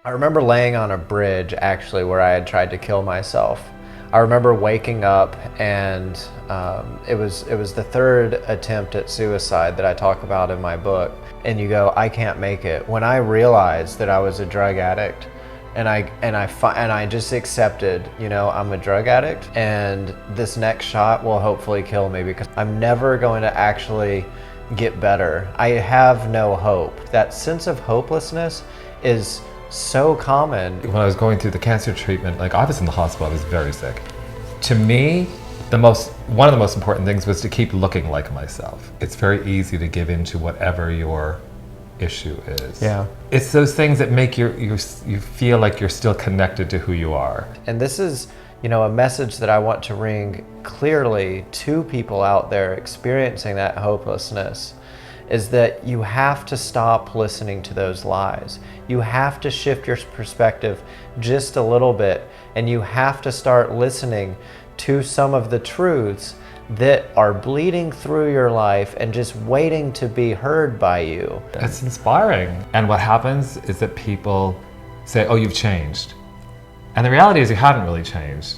I remember laying on a bridge actually where I had tried to kill myself. I remember waking up and it was the third attempt at suicide that I talk about in my book. And you go, I can't make it. When I realized that I was a drug addict and I just accepted, you know, I'm a drug addict and this next shot will hopefully kill me because I'm never going to actually get better. I have no hope. That sense of hopelessness is so common. When I was going through the cancer treatment, like I was in the hospital, I was very sick. To me, one of the most important things was to keep looking like myself. It's very easy to give in to whatever your issue is. Yeah. It's those things that make you feel like you're still connected to who you are. And this is, you know, a message that I want to ring clearly to people out there experiencing that hopelessness, is that you have to stop listening to those lies. You have to shift your perspective just a little bit, and you have to start listening to some of the truths that are bleeding through your life and just waiting to be heard by you. It's inspiring. And what happens is that people say, oh, you've changed. And the reality is you haven't really changed.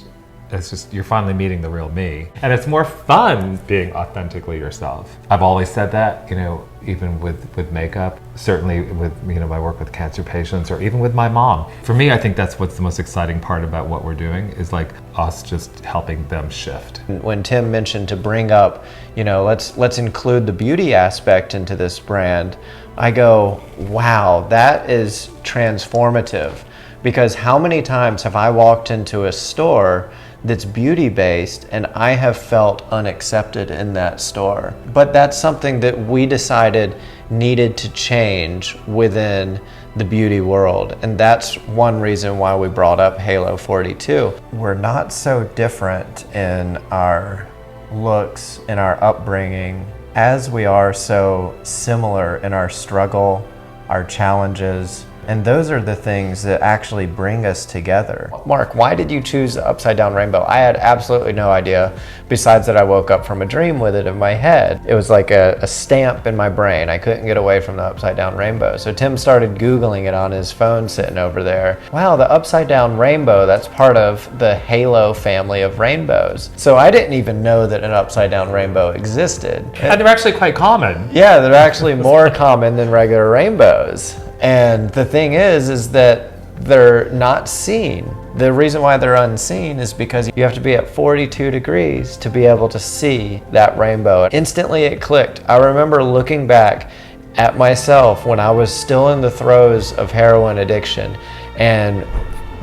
It's just you're finally meeting the real me. And it's more fun being authentically yourself. I've always said that, you know, even with makeup, certainly with, you know, my work with cancer patients or even with my mom. For me, I think that's what's the most exciting part about what we're doing is like us just helping them shift. When Tim mentioned to bring up, you know, let's include the beauty aspect into this brand, I go, wow, that is transformative. Because how many times have I walked into a store that's beauty based and I have felt unaccepted in that store? But that's something that we decided needed to change within the beauty world. And that's one reason why we brought up Halo 42. We're not so different in our looks, in our upbringing, as we are so similar in our struggle, our challenges. And those are the things that actually bring us together. Mark, why did you choose the upside down rainbow? I had absolutely no idea, besides that I woke up from a dream with it in my head. It was like a stamp in my brain. I couldn't get away from the upside down rainbow. So Tim started Googling it on his phone sitting over there. Wow, the upside down rainbow, that's part of the Halo family of rainbows. So I didn't even know that an upside down rainbow existed. And they're actually quite common. Yeah, they're actually more common than regular rainbows. And the thing is that they're not seen. The reason why they're unseen is because you have to be at 42 degrees to be able to see that rainbow. Instantly it clicked. I remember looking back at myself when I was still in the throes of heroin addiction and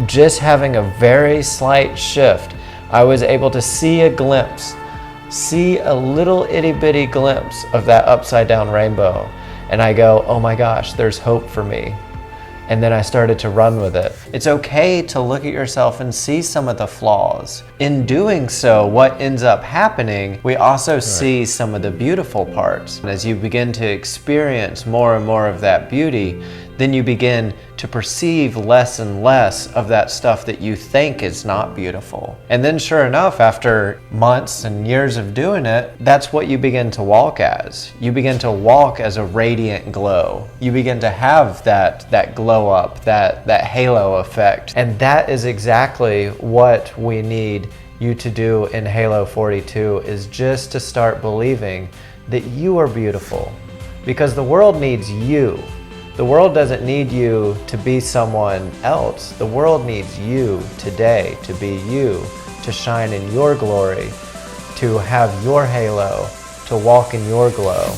just having a very slight shift. I was able to see a glimpse, see a little itty bitty glimpse of that upside down rainbow. And I go, oh my gosh, there's hope for me. And then I started to run with it. It's okay to look at yourself and see some of the flaws. In doing so, what ends up happening, we also see some of the beautiful parts. And as you begin to experience more and more of that beauty, then you begin to perceive less and less of that stuff that you think is not beautiful. And then sure enough, after months and years of doing it, that's what you begin to walk as. You begin to walk as a radiant glow. You begin to have that glow up, that halo effect. And that is exactly what we need you to do in Halo 42, is just to start believing that you are beautiful. Because the world needs you. The world doesn't need you to be someone else. The world needs you today to be you, to shine in your glory, to have your halo, to walk in your glow.